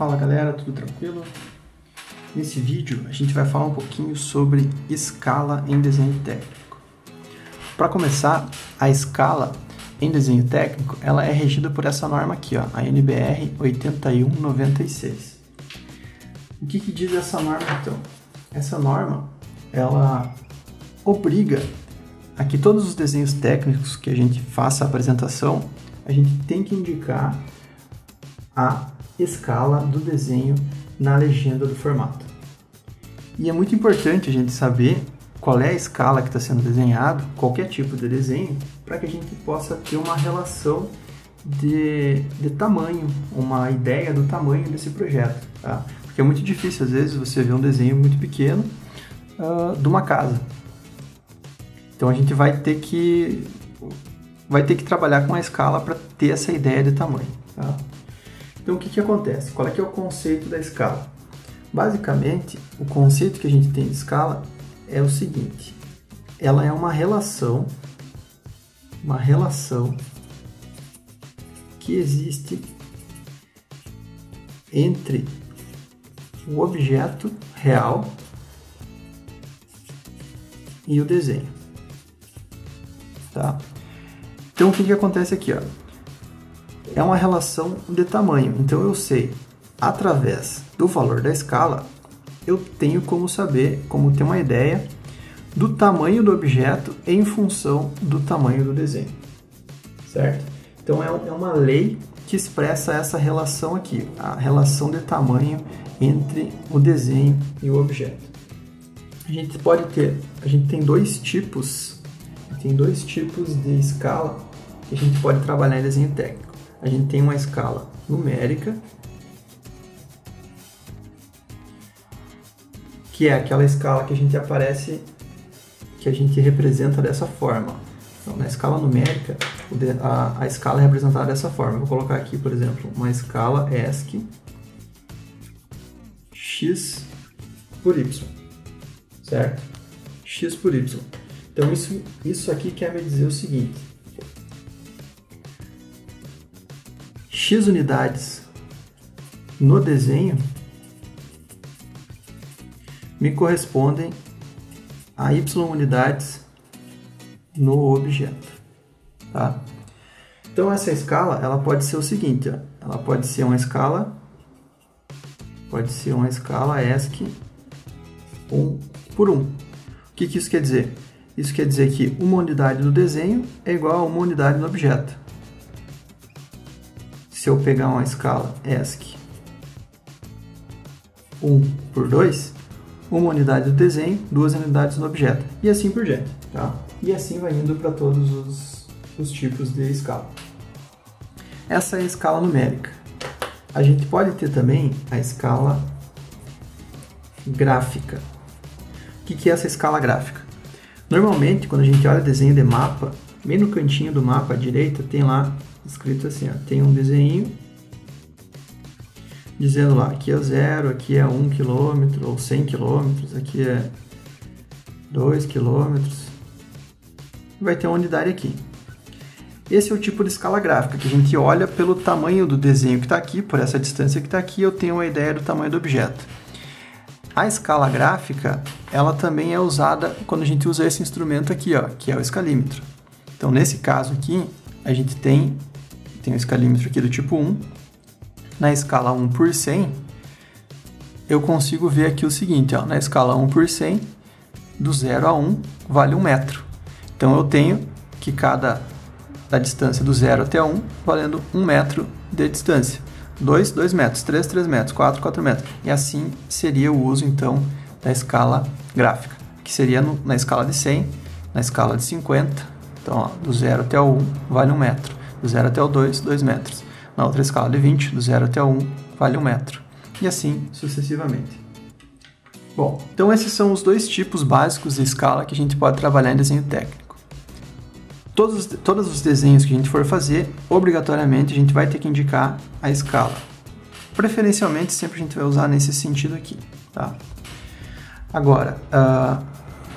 Fala galera, tudo tranquilo? Nesse vídeo a gente vai falar um pouquinho sobre escala em desenho técnico. Para começar, a escala em desenho técnico ela é regida por essa norma aqui, ó, a NBR 8196. O que diz essa norma então? Essa norma ela obriga a que todos os desenhos técnicos que a gente faça a apresentação, a gente tem que indicar a escala do desenho na legenda do formato. E é muito importante a gente saber qual é a escala que está sendo desenhado, qualquer tipo de desenho, para que a gente possa ter uma relação de tamanho, uma ideia do tamanho desse projeto, tá? Porque é muito difícil, às vezes, você ver um desenho muito pequeno de uma casa. Então a gente vai ter que trabalhar com a escala para ter essa ideia de tamanho, tá? Então o que acontece? Qual é que é o conceito da escala? Basicamente, o conceito que a gente tem de escala é o seguinte: ela é uma relação que existe entre o objeto real e o desenho, tá? Então o que acontece aqui, ó? É uma relação de tamanho. Então eu sei, através do valor da escala, eu tenho como saber, como ter uma ideia do tamanho do objeto em função do tamanho do desenho, certo? Então é uma lei que expressa essa relação aqui, a relação de tamanho entre o desenho e o objeto. A gente tem dois tipos de escala que a gente pode trabalhar em desenho técnico. A gente tem uma escala numérica, que é aquela escala que a gente representa dessa forma. Então, na escala numérica, a escala é representada dessa forma. Eu vou colocar aqui, por exemplo, uma escala ESC x por y, certo? X por y. Então, isso aqui quer me dizer o seguinte: x unidades no desenho me correspondem a y unidades no objeto, tá? Então essa escala ela pode ser o seguinte, ó, ela pode ser uma escala ESC 1 por 1. O que isso quer dizer? Isso quer dizer que uma unidade do desenho é igual a uma unidade no objeto. Se eu pegar uma escala ESC 1 por 2, uma unidade do desenho, duas unidades no objeto, e assim por diante, tá? E assim vai indo para todos os tipos de escala. Essa é a escala numérica. A gente pode ter também a escala gráfica. O que é essa escala gráfica? Normalmente, quando a gente olha desenho de mapa, bem no cantinho do mapa à direita tem lá escrito assim, ó, tem um desenho dizendo lá, aqui é 0, aqui é 1 km ou 100 km, aqui é 2 km, vai ter uma unidade aqui. Esse é o tipo de escala gráfica, que a gente olha pelo tamanho do desenho que está aqui, por essa distância que está aqui, eu tenho uma ideia do tamanho do objeto. A escala gráfica, ela também é usada quando a gente usa esse instrumento aqui, ó, que é o escalímetro. Então, nesse caso aqui, a gente tem o escalímetro aqui do tipo 1. Na escala 1 por 100, eu consigo ver aqui o seguinte, ó, na escala 1 por 100, do 0 a 1 vale 1 metro. Então, eu tenho que da distância do 0 até 1, valendo 1 metro de distância. 2 metros, 3 metros, 4 metros. E assim seria o uso, então, da escala gráfica, que seria na escala de 100, na escala de 50. Então, ó, do 0 até o 1 vale 1 metro, do 0 até o 2 metros. Na outra escala de 20, do 0 até o 1 vale 1 metro. E assim sucessivamente. Bom, então esses são os dois tipos básicos de escala que a gente pode trabalhar em desenho técnico. Todos os desenhos que a gente for fazer, obrigatoriamente a gente vai ter que indicar a escala. Preferencialmente, sempre a gente vai usar nesse sentido aqui, tá? Agora,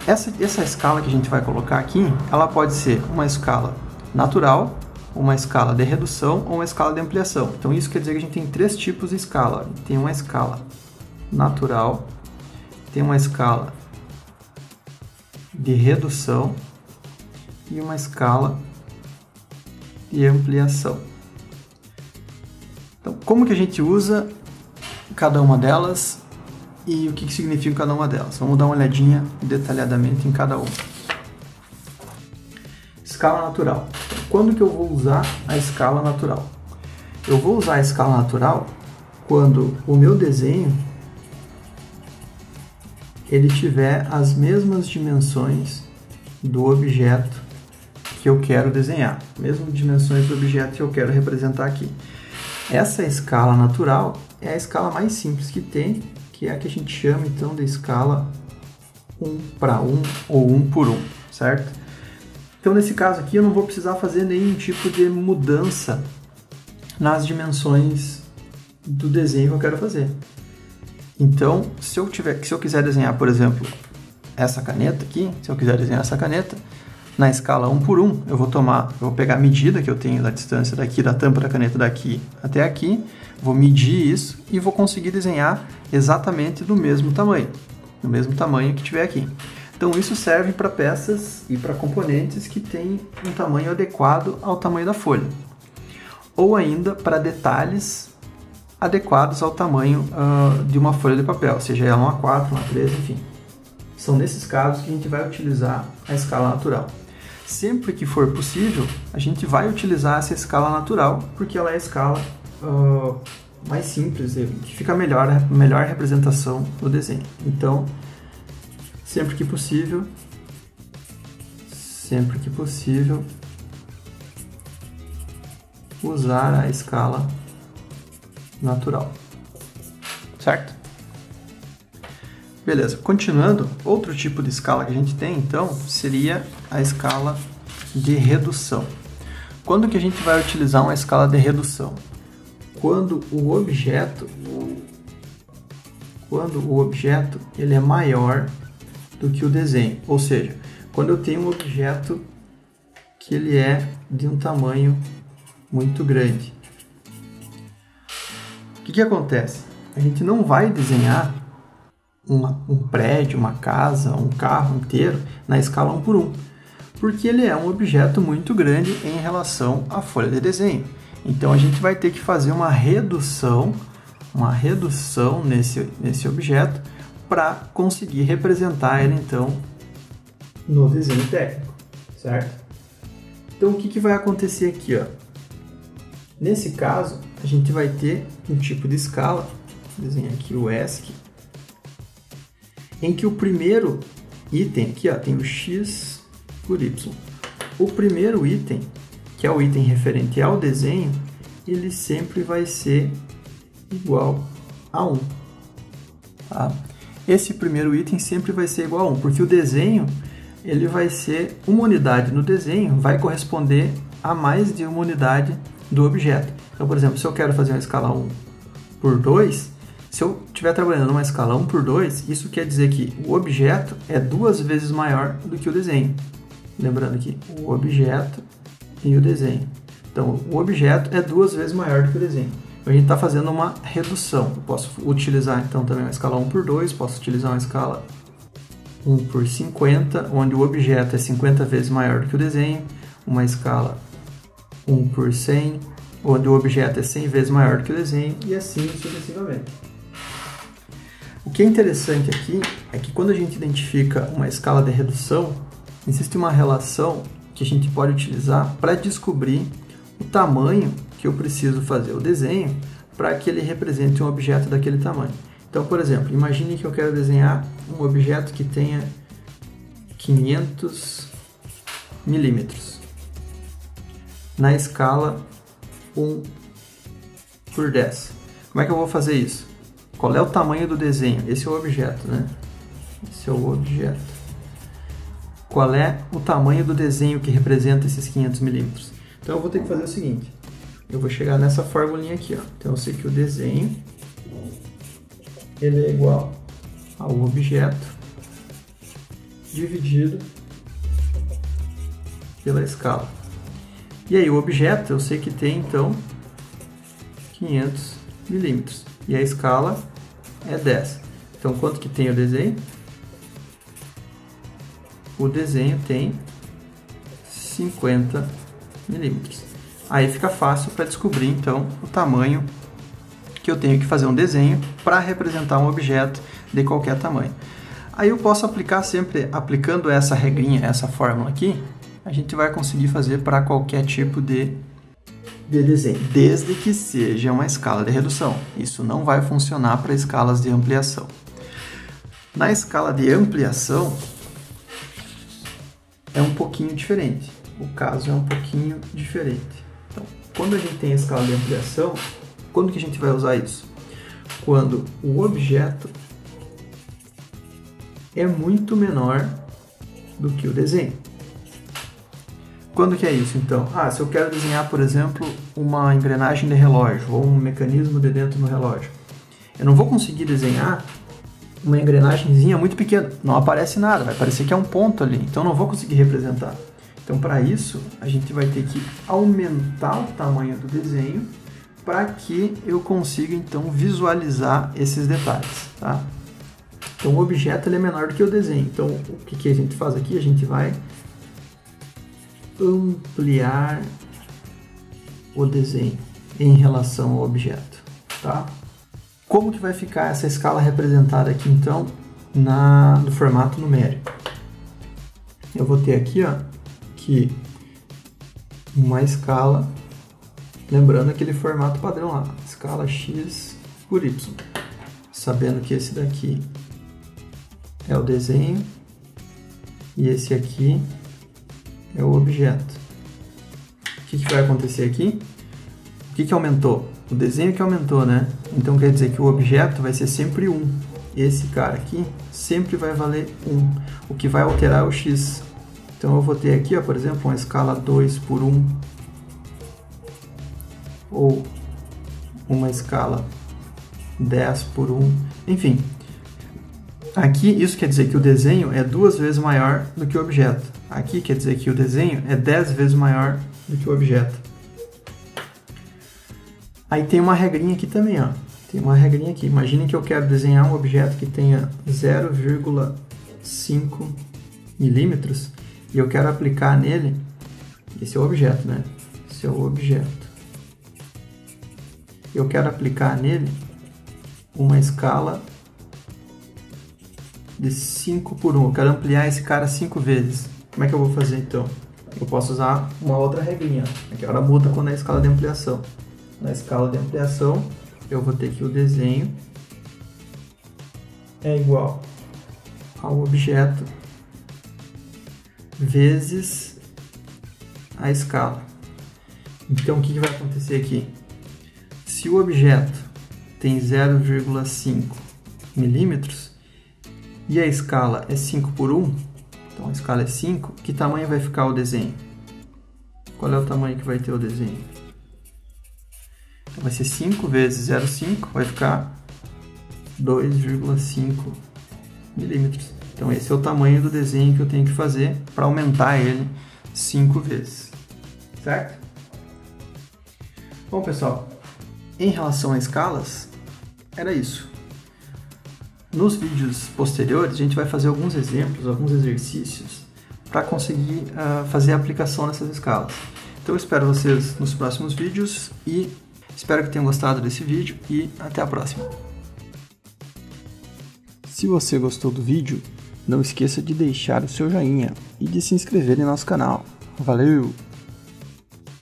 essa escala que a gente vai colocar aqui, ela pode ser uma escala natural uma escala de redução ou uma escala de ampliação. Então isso quer dizer que a gente tem três tipos de escala. Tem uma escala natural, tem uma escala de redução e uma escala de ampliação. Então, como que a gente usa cada uma delas e o que significa cada uma delas? Vamos dar uma olhadinha detalhadamente em cada uma. Escala natural. Quando que eu vou usar a escala natural? Eu vou usar a escala natural quando o meu desenho ele tiver as mesmas dimensões do objeto que eu quero desenhar, mesmas dimensões do objeto que eu quero representar aqui. Essa escala natural é a escala mais simples que tem, que é a que a gente chama então de escala 1 para 1 ou 1 por 1, certo? Então nesse caso aqui eu não vou precisar fazer nenhum tipo de mudança nas dimensões do desenho que eu quero fazer. Então, se eu quiser desenhar, por exemplo, essa caneta aqui, se eu quiser desenhar essa caneta, na escala 1 por 1, eu vou pegar a medida que eu tenho da distância daqui, da tampa da caneta daqui até aqui, vou medir isso e vou conseguir desenhar exatamente do mesmo tamanho que tiver aqui. Então isso serve para peças e para componentes que têm um tamanho adequado ao tamanho da folha, ou ainda para detalhes adequados ao tamanho de uma folha de papel, seja ela uma A4, uma A3, enfim. São nesses casos que a gente vai utilizar a escala natural. Sempre que for possível, a gente vai utilizar essa escala natural, porque ela é a escala mais simples, que fica a melhor representação do desenho. Então, sempre que possível, usar a escala natural, certo? Beleza, continuando, outro tipo de escala que a gente tem, então, seria a escala de redução. Quando que a gente vai utilizar uma escala de redução? Quando o objeto ele é maior do que o desenho, ou seja, quando eu tenho um objeto que ele é de um tamanho muito grande. O que acontece? A gente não vai desenhar um prédio, uma casa, um carro inteiro na escala 1 por 1, porque ele é um objeto muito grande em relação à folha de desenho. Então a gente vai ter que fazer uma redução nesse objeto para conseguir representar ele então no desenho técnico, certo? Então o que vai acontecer aqui, ó? Nesse caso a gente vai ter um tipo de escala, vou desenhar aqui o ESC, em que o primeiro item aqui, ó, tem o X por Y. O primeiro item, que é o item referente ao desenho, ele sempre vai ser igual a 1. Tá? Esse primeiro item sempre vai ser igual a 1, porque o desenho ele vai ser uma unidade no desenho, vai corresponder a mais de uma unidade do objeto. Então, por exemplo, se eu quero fazer uma escala 1 por 2, se eu estiver trabalhando numa escala 1 por 2, isso quer dizer que o objeto é 2 vezes maior do que o desenho. Lembrando aqui, o objeto e o desenho. Então, o objeto é 2 vezes maior do que o desenho. Então, a gente está fazendo uma redução. Eu posso utilizar, então, também uma escala 1 por 2, posso utilizar uma escala 1 por 50, onde o objeto é 50 vezes maior do que o desenho, uma escala 1 por 100, onde o objeto é 100 vezes maior do que o desenho, e assim sucessivamente. O que é interessante aqui é que quando a gente identifica uma escala de redução, existe uma relação que a gente pode utilizar para descobrir o tamanho que eu preciso fazer o desenho para que ele represente um objeto daquele tamanho. Então, por exemplo, imagine que eu quero desenhar um objeto que tenha 500 milímetros na escala 1 por 10. Como é que eu vou fazer isso? Qual é o tamanho do desenho? Esse é o objeto, né? Esse é o objeto. Qual é o tamanho do desenho que representa esses 500 milímetros? Então eu vou ter que fazer o seguinte. Eu vou chegar nessa formulinha aqui, ó. Então eu sei que o desenho ele é igual ao objeto dividido pela escala. E aí o objeto eu sei que tem então 500 milímetros e a escala é 10. Então quanto que tem o desenho? O desenho tem 50 milímetros. Aí fica fácil para descobrir então o tamanho que eu tenho que fazer um desenho para representar um objeto de qualquer tamanho. Aí eu posso aplicar sempre, aplicando essa regrinha, essa fórmula aqui, a gente vai conseguir fazer para qualquer tipo de desenho, desde que seja uma escala de redução. Isso não vai funcionar para escalas de ampliação. Na escala de ampliação, é um pouquinho diferente. O caso é um pouquinho diferente. Então, quando a gente tem a escala de ampliação, quando que a gente vai usar isso? Quando o objeto é muito menor do que o desenho. Quando que é isso, então? Se eu quero desenhar, por exemplo, uma engrenagem de relógio ou um mecanismo de dentro do relógio, eu não vou conseguir desenhar uma engrenagemzinha muito pequena. Não aparece nada, vai parecer que é um ponto ali, então não vou conseguir representar. Então, para isso, a gente vai ter que aumentar o tamanho do desenho para que eu consiga, então, visualizar esses detalhes, tá? Então, o objeto ele é menor do que o desenho. Então, o que a gente faz aqui? A gente vai ampliar o desenho em relação ao objeto, tá? Como que vai ficar essa escala representada aqui, então, no formato numérico? Eu vou ter aqui, que uma escala, lembrando aquele formato padrão lá, escala x por y, sabendo que esse daqui é o desenho e esse aqui é o objeto. O que vai acontecer aqui? O que aumentou? O desenho que aumentou, né? Então quer dizer que o objeto vai ser sempre 1. Esse cara aqui sempre vai valer 1. O que vai alterar é o x. Então eu vou ter aqui, por exemplo, uma escala 2 por 1. Ou uma escala 10 por 1. Enfim. Aqui isso quer dizer que o desenho é 2 vezes maior do que o objeto. Aqui quer dizer que o desenho é 10 vezes maior do que o objeto. Aí tem uma regrinha aqui também, Tem uma regrinha aqui. Imagine que eu quero desenhar um objeto que tenha 0,5 milímetros e eu quero aplicar nele, esse é o objeto, né? Esse é o objeto. Eu quero aplicar nele uma escala de 5 por 1. Eu quero ampliar esse cara 5 vezes. Como é que eu vou fazer então? Eu posso usar uma outra regrinha. Aqui ela muda quando é a escala de ampliação. Na escala de ampliação, eu vou ter que o desenho é igual ao objeto vezes a escala. Então, o que vai acontecer aqui? Se o objeto tem 0,5 milímetros e a escala é 5 por 1, então a escala é 5, que tamanho vai ficar o desenho? Qual é o tamanho que vai ter o desenho? Então vai ser 5 vezes 0,5, vai ficar 2,5 milímetros. Então esse é o tamanho do desenho que eu tenho que fazer para aumentar ele 5 vezes, certo? Bom, pessoal, em relação a escalas, era isso. Nos vídeos posteriores, a gente vai fazer alguns exemplos, alguns exercícios para conseguir fazer a aplicação dessas escalas. Então eu espero vocês nos próximos vídeos e espero que tenham gostado desse vídeo e até a próxima. Se você gostou do vídeo, não esqueça de deixar o seu joinha e de se inscrever em nosso canal. Valeu!